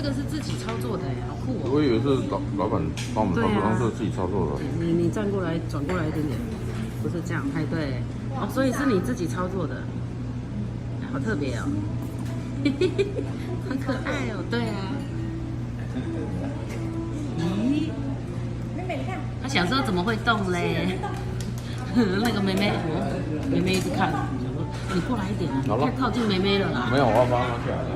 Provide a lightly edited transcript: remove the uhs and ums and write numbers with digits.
个是自己操作的哎，好酷哦！我以为是老板帮我们操作，对啊然后是自己操作的。你转过来，转过来一点点，不是这样排队哦，所以是你自己操作的，好特别哦，很可爱哦，对啊。咦，妹妹，你看，他想说怎么会动嘞？那个妹妹，妹妹一直看，想说你过来一点啊，好了太靠近妹妹了啦。没有，我要帮他拿起来了。